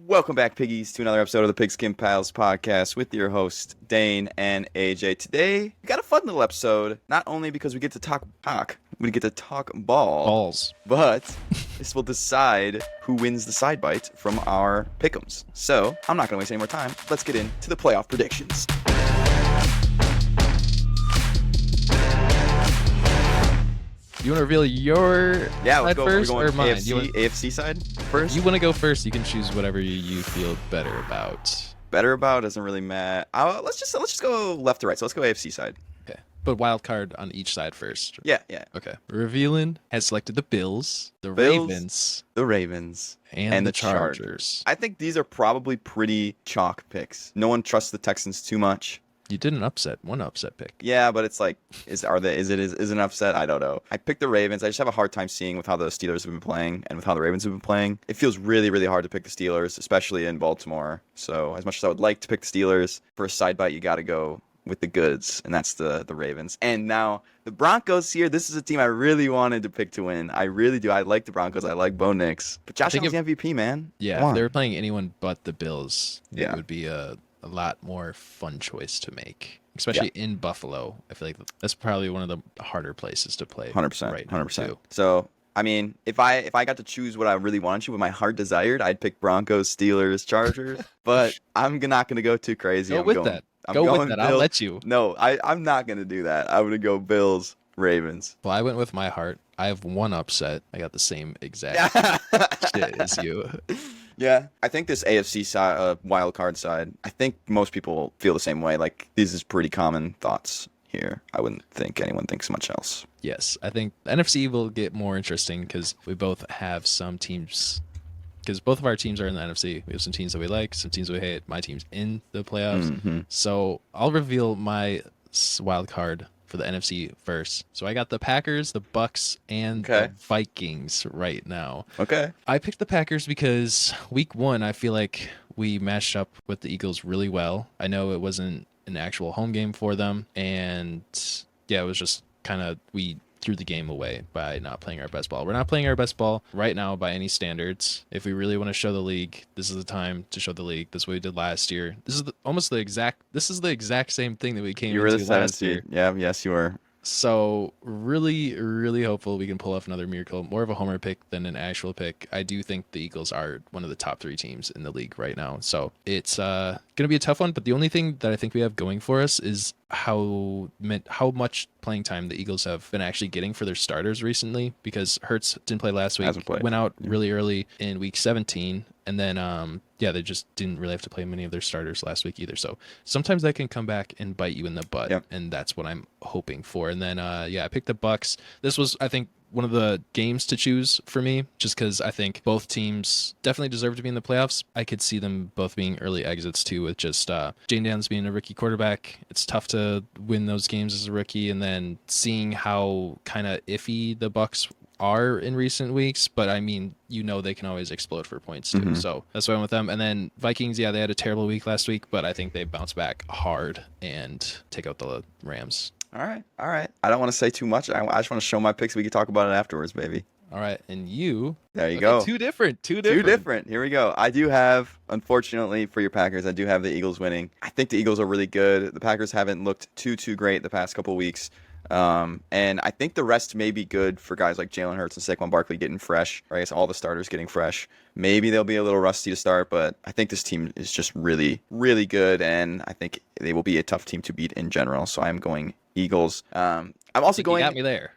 Welcome back, piggies, to another episode of the Pigskin Pals podcast with your host, Dane and AJ. Today, we got a fun little episode, not only because we get to talk balls, but this will decide who wins the side bite from our pick'ems. So, I'm not going to waste any more time. Let's get into the playoff predictions. You want to reveal your side first or mine? AFC side first? You want to go first? You can choose whatever you feel better about. Better about doesn't really matter. Let's just go left to right. So let's go AFC side. Okay, but wild card on each side first. Yeah. Okay. Revealing has selected the Bills, the Ravens, and the Chargers. I think these are probably pretty chalk picks. No one trusts the Texans too much. You did one upset pick. Yeah, but it's like, is an upset? I don't know. I picked the Ravens. I just have a hard time seeing with how the Steelers have been playing and with how the Ravens have been playing. It feels really, really hard to pick the Steelers, especially in Baltimore. So as much as I would like to pick the Steelers, for a side bite, you got to go with the goods, and that's the Ravens. And now the Broncos here, this is a team I really wanted to pick to win. I really do. I like the Broncos. I like Bo Nix. But Josh Allen's the MVP, man. Yeah, if they were playing anyone but the Bills, it would be a lot more fun choice to make, especially in Buffalo. I feel like that's probably one of the harder places to play. 100%. Right, 100%. So, I mean, if I got to choose what I really wanted to, what my heart desired, I'd pick Broncos, Steelers, Chargers. But I'm not going to go too crazy. Go with that. I'll let you. No, I'm not going to do that. I'm going to go Bills, Ravens. Well, I went with my heart. I have one upset. I got the same exact shit as you. Yeah, I think this AFC side, wild card side, I think most people feel the same way. Like, these is pretty common thoughts here. I wouldn't think anyone thinks much else. Yes, I think the NFC will get more interesting because we both have some teams. Because both of our teams are in the NFC. We have some teams that we like, some teams we hate. My team's in the playoffs. Mm-hmm. So I'll reveal my wild card for the NFC first. So I got the Packers, the Bucks, and the Vikings right now. Okay. I picked the Packers because week one, I feel like we matched up with the Eagles really well. I know it wasn't an actual home game for them. And yeah, it was just kind of, we threw the game away by not playing our best ball. We're not playing our best ball right now by any standards. If we really want to show the league, this is the time to show the league. This is what we did last year. This is the exact same thing that we came into last year. Yeah, yes, you were. So really, really hopeful we can pull off another miracle. More of a homer pick than an actual pick. I do think the Eagles are one of the top 3 teams in the league right now. So it's going to be a tough one. But the only thing that I think we have going for us is how much playing time the Eagles have been actually getting for their starters recently, because Hurts didn't play last week, went out really early in week 17, and then they just didn't really have to play many of their starters last week either. So sometimes that can come back and bite you in the butt, and that's what I'm hoping for. And then I picked the Bucks. This was, I think, one of the games to choose for me, just because I think both teams definitely deserve to be in the playoffs. I could see them both being early exits too, with just Jane Downs being a rookie quarterback. It's tough to win those games as a rookie, and then seeing how kind of iffy the Bucks are in recent weeks, but I mean, they can always explode for points too. Mm-hmm. So that's why I went with them. And then Vikings, they had a terrible week last week, but I think they bounce back hard and take out the Rams. All right. I don't want to say too much. I just want to show my picks. We can talk about it afterwards, baby. All right, and there you go. Two different. Here we go. I do have, unfortunately for your Packers, I do have the Eagles winning. I think the Eagles are really good. The Packers haven't looked too great the past couple weeks. And I think the rest may be good for guys like Jalen Hurts and Saquon Barkley getting fresh, or I guess all the starters getting fresh. Maybe they'll be a little rusty to start, but I think this team is just really, really good, and I think they will be a tough team to beat in general. So I'm going Eagles. I'm also going. You got me there.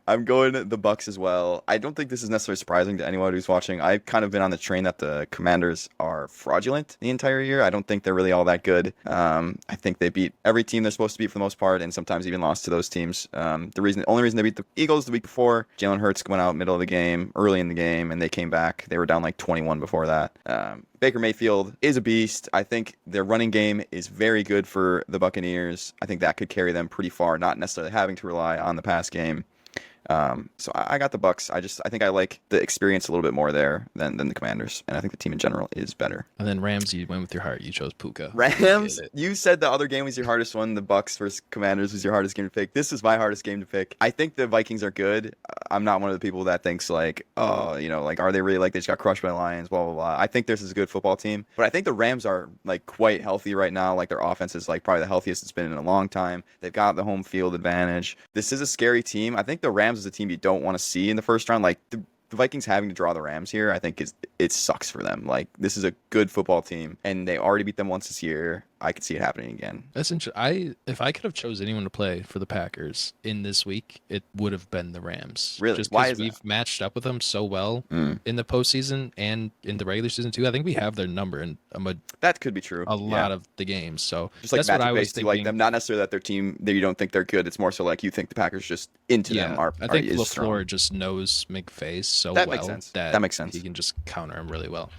I'm going the Bucks as well. I don't think this is necessarily surprising to anyone who's watching. I've kind of been on the train that the Commanders are fraudulent the entire year. I don't think they're really all that good. I think they beat every team they're supposed to beat for the most part, and sometimes even lost to those teams. The only reason they beat the Eagles the week before, Jalen Hurts went out middle of the game, early in the game, and they came back. They were down like 21 before that. Baker Mayfield is a beast. I think their running game is very good for the Buccaneers. I think that could carry them pretty far, not necessarily having to rely on the pass game. So I got the Bucks. I think I like the experience a little bit more there than the Commanders, and I think the team in general is better. And then Rams, you went with your heart. You chose Puka. Rams, Get it. you said the other game was your hardest one. The Bucks versus Commanders was your hardest game to pick. This is my hardest game to pick. I think the Vikings are good. I'm not one of the people that thinks like, oh, like, are they really like they just got crushed by the Lions, blah, blah, blah. I think this is a good football team. But I think the Rams are like quite healthy right now. Like their offense is like probably the healthiest it's been in a long time. They've got the home field advantage. This is a scary team. I think the Rams is a team you don't want to see in the first round. Like the Vikings having to draw the Rams here, I think it sucks for them. Like this is a good football team, and they already beat them once this year. I could see it happening again. That's interesting. If I could have chose anyone to play for the Packers in this week, it would have been the Rams. Really? Just Why because is we've that? matched up with them so well in the postseason and in the regular season too. I think we have their number in That could be true. a Yeah. lot of the games. So Just like that's what I matchup was based, you thinking. like them. Not necessarily that their team that you don't think they're good. It's more so like you think the Packers just into them are. I think is strong. LaFleur just knows McVay so That well makes sense. that That makes sense. he can just counter him really well.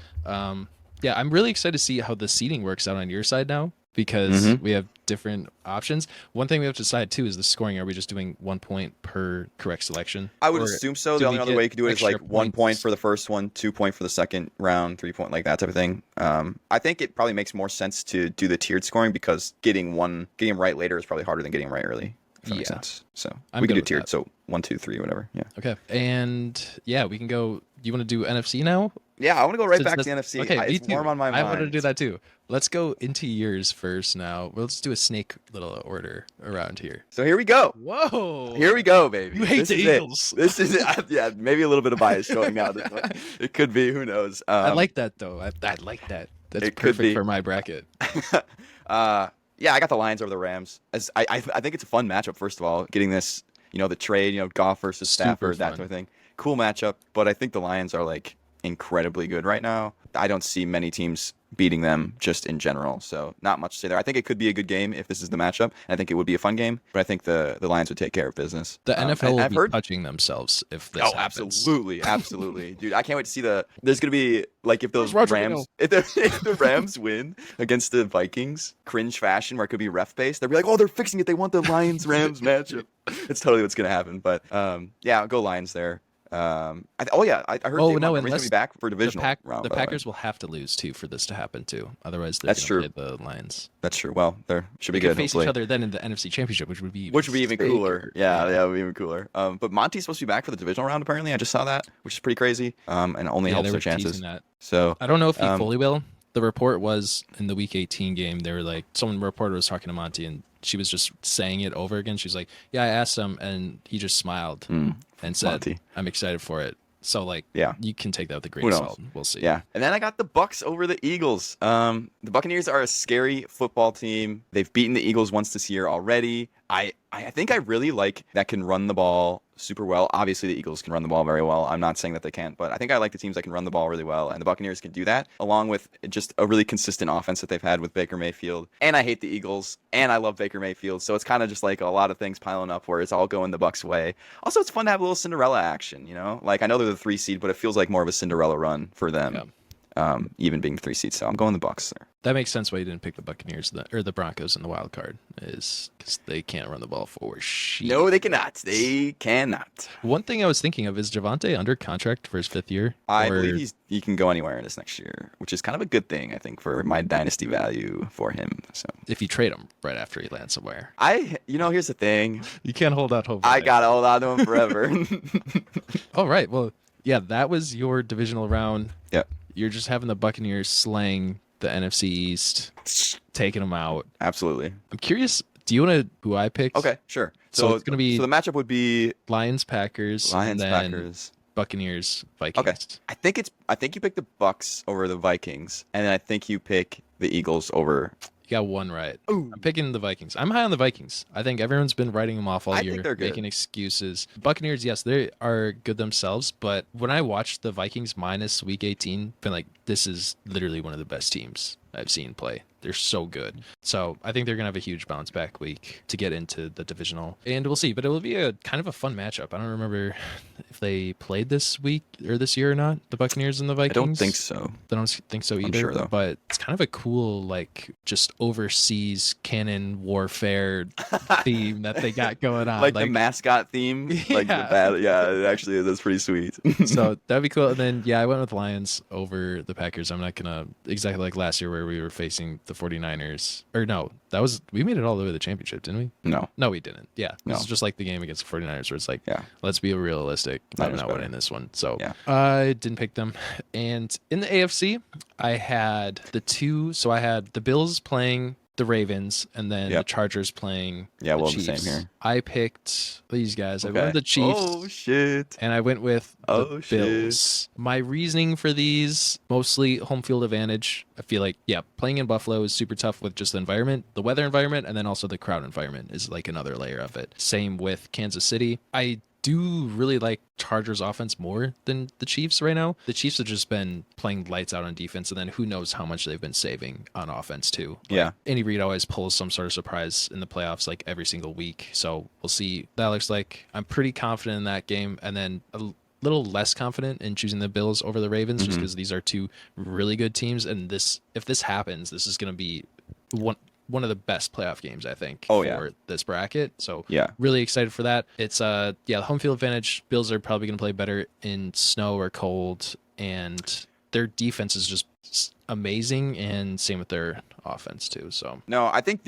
Yeah, I'm really excited to see how the seating works out on your side now because we have different options. One thing we have to decide too is the scoring. Are we just doing 1 point per correct selection? I would Or assume so. do The we only other get way you could do it is extra like 1 point points? for the first one, 2 point for the second round, 3 point, like that type of thing. I think it probably makes more sense to do the tiered scoring because getting them right later is probably harder than getting them right early. If that makes Yeah. sense. So I'm we can good do with tiered. that. So 1, 2, 3, whatever. Yeah. Okay. And yeah, we can go. Do you want to do NFC now? Yeah, I want to go right Since back to that's- the NFC. Okay, me It's too. warm on my mind. I want to do that too. Let's go into yours first now. Let's do a snake little order around here. So here we go. Whoa. Here we go, baby. You hate This the is it. Eagles. This is it. Yeah, maybe a little bit of bias showing out. It could be. Who knows? I like that though. I like that. That's It could perfect be. for my bracket. Yeah, I got the Lions over the Rams. As I think it's a fun matchup. First of all, getting this, the trade, Goff versus Super Stafford, that fun. type of thing. Cool matchup. But I think the Lions are like incredibly good right now. I don't see many teams beating them just in general. So not much to say there. I think it could be a good game if this is the matchup. I think it would be a fun game. But I think the Lions would take care of business. The NFL will I've be heard. touching themselves if this Oh, happens. absolutely, absolutely, dude! I can't wait to see there's gonna be like if those Where's Roger Rams, if the Rams win against the Vikings, cringe fashion where it could be ref based, they'll be like, oh, they're fixing it. They want the Lions Rams matchup. It's totally what's gonna happen. But yeah, go Lions there. I heard Oh, they no, want to unless be back for The, divisional round. the by the way. Packers will have to lose too for this to happen too. Otherwise, they're That's gonna true. play the Lions. That's true. Well, there should They be could good. face Hopefully. each other then in the NFC Championship, which would be Even cooler. sick. Yeah, it would be even cooler. But Monty's supposed to be back for the divisional round. Apparently, I just saw that, which is pretty crazy. And only Yeah, helps they their were chances. teasing that. So I don't know if he fully will. The report was in the Week 18 game. They were like, some reporter was talking to Monty, and she was just saying it over again. She's like, "Yeah, I asked him, and he just smiled and said, Monty. I'm excited for it." So like, Yeah. you can take that with a grain Who of knows? salt. We'll see. Yeah. And then I got the Bucks over the Eagles. The Buccaneers are a scary football team. They've beaten the Eagles once this year already. I think I really like that can run the ball super well. Obviously, the Eagles can run the ball very well. I'm not saying that they can't, but I think I like the teams that can run the ball really well, and the Buccaneers can do that, along with just a really consistent offense that they've had with Baker Mayfield. And I hate the Eagles, and I love Baker Mayfield, so it's kind of just like a lot of things piling up where it's all going the Bucks' way. Also, it's fun to have a little Cinderella action, Like, I know they're the 3 seed, but it feels like more of a Cinderella run for them. Yeah. Even being the 3 seed, so I'm going the Bucks there. That makes sense why you didn't pick the Buccaneers or the Broncos in the wild card is because they can't run the ball for shit. No, they cannot. They cannot. One thing I was thinking of is Javonte under contract for his 5th year. I Or- believe he can go anywhere in this next year, which is kind of a good thing, I think, for my dynasty value for him. So if you trade him right after he lands somewhere. here's the thing. You can't hold out hope. I gotta hold on to him forever. All right. Well, yeah, that was your divisional round. Yep. You're just having the Buccaneers slaying the NFC East, taking them out. Absolutely. I'm curious. Do you want to who I picked? Okay, sure. So it's gonna be the matchup would be Lions, Packers, Lions, and then Packers. Buccaneers, Vikings. Okay. I think you pick the Bucks over the Vikings, and then I think you pick the Eagles over. You got one right. I'm picking the Vikings. I'm high on the Vikings. I think everyone's been writing them off all I year, think they're good. making excuses. Buccaneers, yes, they are good themselves, but when I watched the Vikings minus Week 18, I've been like, this is literally one of the best teams I've seen play. They're so good. So I think they're going to have a huge bounce back week to get into the divisional. And we'll see. But it will be a kind of a fun matchup. I don't remember if they played this week or this year or not, the Buccaneers and the Vikings. I don't think so. I don't think so either. Sure, though. But it's kind of a cool, like, just overseas cannon warfare theme that they got going on. Like the mascot theme. Like the battle. Yeah, it actually is. That's pretty sweet. So that'd be cool. And then, yeah, I went with Lions over the Packers. I'm not going to, exactly like last year where we were facing the 49ers. Or no, we made it all the way to the championship, didn't we? No, we didn't. Yeah. This is just like the game against the 49ers where it's like, let's be realistic. I'm not winning this one. So I didn't pick them. And in the AFC, I had I had the Bills playing the Ravens and then the Chargers playing the Chiefs. The same here. I picked these guys. Okay. I went with the Chiefs. Oh, shit. And I went with the Bills. My reasoning for these, mostly home field advantage. I feel like, playing in Buffalo is super tough with just the environment, the weather environment, and then also the crowd environment is like another layer of it. Same with Kansas City. I do really like Chargers offense more than the Chiefs right now. The Chiefs have just been playing lights out on defense, and then who knows how much they've been saving on offense too. Andy Reid always pulls some sort of surprise in the playoffs like every single week. So we'll see. That looks like I'm pretty confident in that game, and then a little less confident in choosing the Bills over the Ravens just because these are two really good teams. And if this happens, this is going to be one of the best playoff games, I think, for this bracket. So really excited for that. It's the home field advantage. Bills are probably going to play better in snow or cold, and their defense is just amazing, and same with their offense too. So no, I think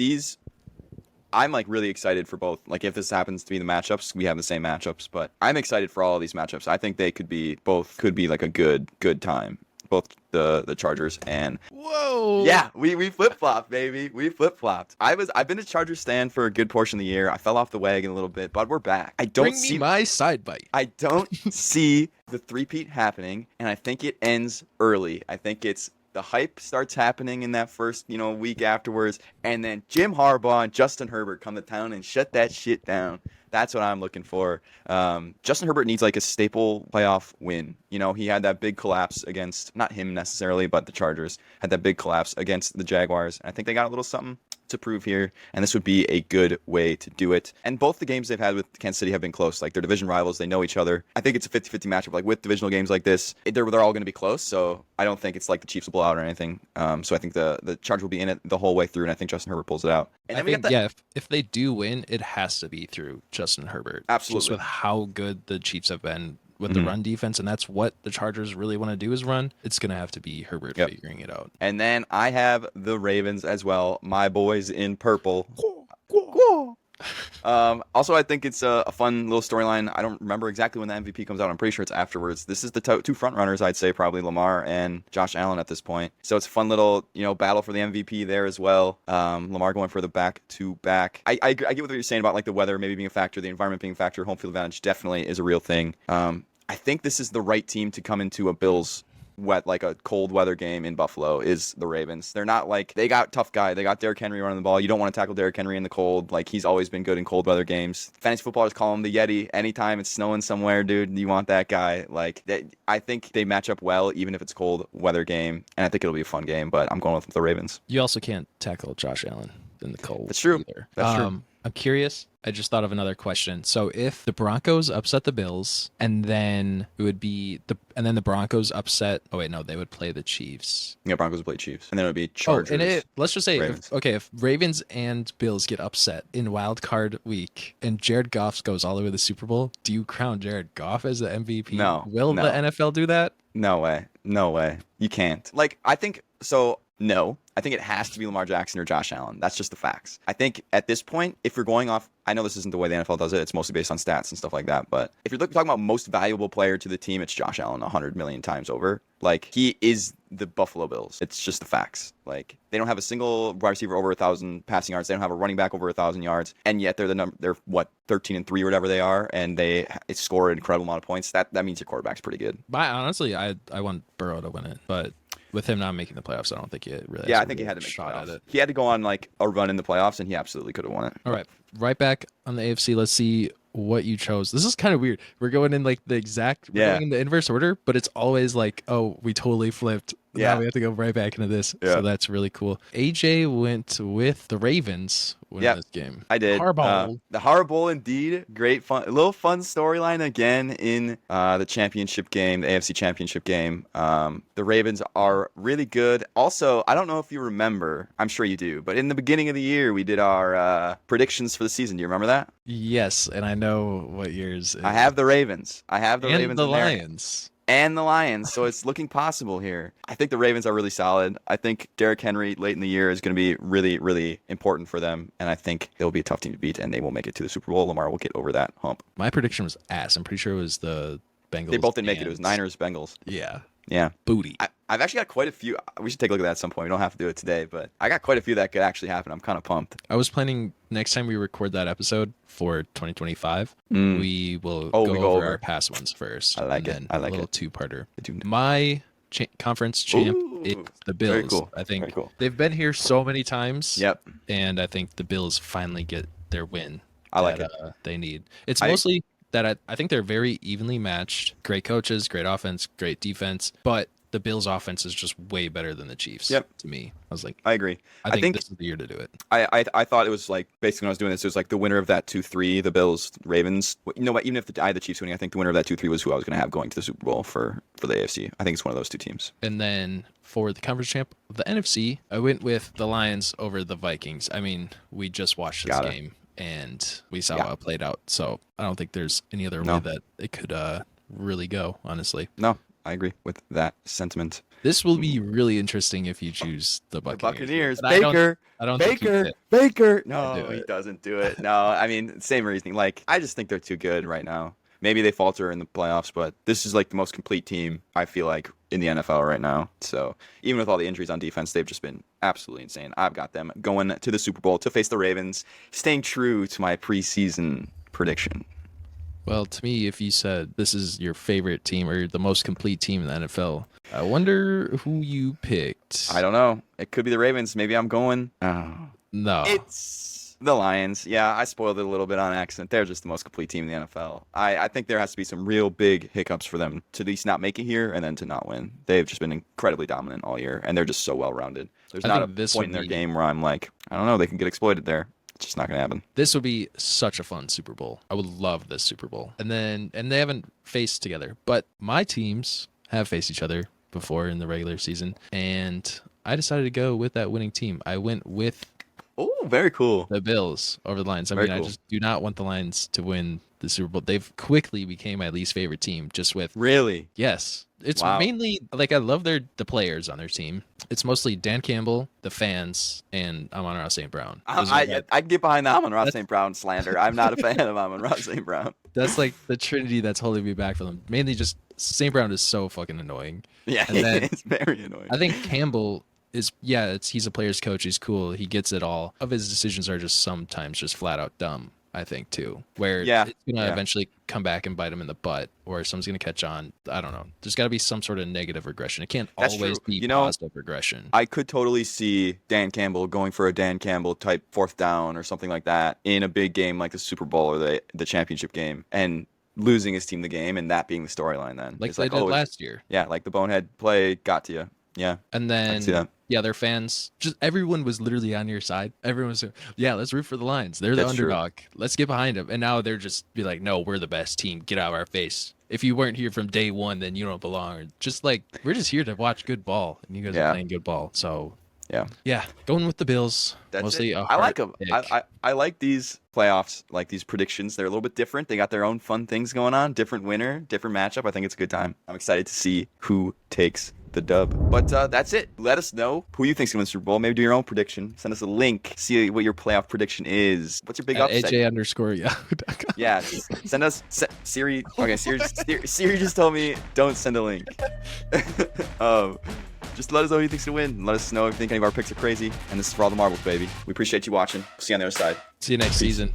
I'm like really excited for both. Like if this happens to be the matchups, we have the same matchups, but I'm excited for all of these matchups. I think they could be like a good time. Both the Chargers and we flip-flopped, baby. We flip-flopped. I've been a Chargers stan for a good portion of the year. I fell off the wagon a little bit, but we're back. Bring me my side bite. I don't see the three-peat happening, and I think it ends early. I think it's the hype starts happening in that first, week afterwards, and then Jim Harbaugh and Justin Herbert come to town and shut that shit down. That's what I'm looking for. Justin Herbert needs like a staple playoff win. He had that big collapse against, not him necessarily, but the Chargers had that big collapse against the Jaguars. And I think they got a little something to prove here, and this would be a good way to do it. And both the games they've had with Kansas City have been close. Like, they're division rivals. They know each other. I think it's a 50-50 matchup. Like, with divisional games like this, they're all going to be close, so I don't think it's like the Chiefs will blow out or anything. So I think the Chargers will be in it the whole way through, and I think Justin Herbert pulls it out. And then if they do win, it has to be through Justin Herbert. Absolutely. Just with how good the Chiefs have been with the run defense, and that's what the Chargers really want to do is run. It's going to have to be Herbert figuring it out. And then I have the Ravens as well, my boys in purple. Also, I think it's a fun little storyline. I don't remember exactly when the MVP comes out. I'm pretty sure it's afterwards. This is the two front runners, I'd say, probably Lamar and Josh Allen at this point. So it's a fun little, battle for the MVP there as well. Lamar going for the back-to-back. I get what you're saying about like the weather maybe being a factor, the environment being a factor. Home field advantage definitely is a real thing. I think this is the right team to come into a Bills like a cold weather game in Buffalo is the Ravens. They're not like, they got tough guy. They got Derrick Henry running the ball. You don't want to tackle Derrick Henry in the cold. Like, he's always been good in cold weather games. Fantasy footballers call him the Yeti. Anytime it's snowing somewhere, dude, you want that guy. Like, I think they match up well, even if it's a cold weather game. And I think it'll be a fun game, but I'm going with the Ravens. You also can't tackle Josh Allen in the cold. That's true. Either. That's true. I'm curious. I just thought of another question. So if the Broncos upset the Bills, and then it would be the Broncos upset. Oh wait, no, they would play the Chiefs. Yeah, Broncos would play Chiefs, and then it would be Chargers. Let's just say, if Ravens and Bills get upset in Wild Card Week, and Jared Goff goes all the way to the Super Bowl, do you crown Jared Goff as the MVP? No. Will the NFL do that? No way. You can't. Like, I think so. No, I think it has to be Lamar Jackson or Josh Allen. That's just the facts. I think at this point, if you're going off, I know this isn't the way the NFL does it. It's mostly based on stats and stuff like that. But if you're talking about most valuable player to the team, it's Josh Allen 100 million times over. Like, he is the Buffalo Bills. It's just the facts. Like, they don't have a single wide receiver over 1,000 passing yards. They don't have a running back over 1,000 yards. And yet they're 13-3 or whatever they are. And they score an incredible amount of points. That means your quarterback's pretty good. Honestly, I want Burrow to win it. But with him not making the playoffs, I don't think he really. Yeah, I think he had to make the playoffs. He had to go on like a run in the playoffs, and he absolutely could have won it. All right back on the AFC. Let's see what you chose. This is kind of weird. We're going in like the exact, we're going in the inverse order, but it's always like, oh, we totally flipped Now we have to go right back into this. Yeah. So that's really cool. AJ went with the Ravens winning this game. I did. Harbaugh. The Harbaugh, indeed. Great fun. A little fun storyline again in the championship game, the AFC championship game. The Ravens are really good. Also, I don't know if you remember. I'm sure you do. But in the beginning of the year, we did our predictions for the season. Do you remember that? Yes, and I know what yours is. I have the Ravens. I have the and Ravens the in there. Lions. And the Lions, so it's looking possible here. I think the Ravens are really solid. I think Derrick Henry late in the year is going to be really, really important for them, and I think they'll be a tough team to beat, and they will make it to the Super Bowl. Lamar will get over that hump. My prediction was ass. I'm pretty sure it was the Bengals. They both didn't make it. It was Niners, Bengals. Yeah. Yeah. Booty. I've actually got quite a few. We should take a look at that at some point. We don't have to do it today, but I got quite a few that could actually happen. I'm kind of pumped. I was planning next time we record that episode for 2025, we will go over our past ones first. I like it. Then I like a little it. two-parter. I do. My conference champ is the Bills. Very cool. I think Very cool. they've been here so many times. Yep. And I think the Bills finally get their win. I like it. They need. It's mostly that I think they're very evenly matched. Great coaches, great offense, great defense, but the Bills' offense is just way better than the Chiefs. Yep. To me, I was like, I agree. I think this is the year to do it. I thought it was like basically when I was doing this, it was like the winner of that 2-3, the Bills, Ravens. You know what? Even if I had the Chiefs winning, I think the winner of that 2-3 was who I was going to have going to the Super Bowl for the AFC. I think it's one of those two teams. And then for the conference champ, the NFC, I went with the Lions over the Vikings. I mean, we just watched this game and we saw how it played out. So I don't think there's any other way that it could really go, honestly. No, I agree with that sentiment. This will be really interesting if you choose the Buccaneers. Baker. I don't think Baker. No, he doesn't do it. No, I mean, same reasoning. Like, I just think they're too good right now. Maybe they falter in the playoffs, but this is like the most complete team, I feel like, in the NFL right now. So even with all the injuries on defense, they've just been absolutely insane. I've got them going to the Super Bowl to face the Ravens, staying true to my preseason prediction. Well, to me, if you said this is your favorite team or the most complete team in the NFL, I wonder who you picked. I don't know. It could be the Ravens. Maybe I'm going. No. It's the Lions. Yeah, I spoiled it a little bit on accident. They're just the most complete team in the NFL. I think there has to be some real big hiccups for them to at least not make it here and then to not win. They've just been incredibly dominant all year, and they're just so well-rounded. There's not a point in their game where I'm like, I don't know, they can get exploited there. It's just not going to happen. This would be such a fun Super Bowl. I would love this Super Bowl. And they haven't faced together, but my teams have faced each other before in the regular season, and I decided to go with that winning team. I went with very cool. The Bills over the Lions. I just do not want the Lions to win the Super Bowl. They've quickly became my least favorite team just with Yes. It's mainly like I love the players on their team. It's mostly Dan Campbell, the fans, and Amon-Ra St. Brown. I can get behind the Amon-Ra St. Brown slander. I'm not a fan of Amon-Ra St. Brown. That's like the trinity that's holding me back from them. Mainly just St. Brown is so fucking annoying. Yeah, it's very annoying. I think Campbell he's a player's coach. He's cool. He gets it all. Of his decisions are just sometimes just flat out dumb. I think too, where it's gonna eventually come back and bite him in the butt, or someone's gonna catch on. I don't know. There's got to be some sort of negative regression. It can't always be positive regression. I could totally see Dan Campbell going for a Dan Campbell type fourth down or something like that in a big game like the Super Bowl or the championship game, and losing his team the game, and that being the storyline. Then like they did last year. Yeah, like the bonehead play got to you. Yeah, and then their fans, just everyone was literally on your side. Everyone was, let's root for the Lions. They're the underdog. Let's get behind them. And now they're just be like, no, we're the best team. Get out of our face. If you weren't here from day one, then you don't belong. Just like we're just here to watch good ball, and you guys are playing good ball. So yeah, going with the Bills. That's mostly it. I like them. I like these playoffs, like these predictions. They're a little bit different. They got their own fun things going on. Different winner, different matchup. I think it's a good time. I'm excited to see who takes the dub. But that's it. Let us know who you think's gonna win the Super Bowl. Maybe do your own prediction. Send us a link. See what your playoff prediction is. What's your big upset? AJ_Yahoo.com. Yeah, send us Siri. Okay, Siri just told me don't send a link. Just let us know who you think's gonna win. Let us know if you think any of our picks are crazy. And this is For All the Marbles, baby. We appreciate you watching. See you on the other side. See you next season.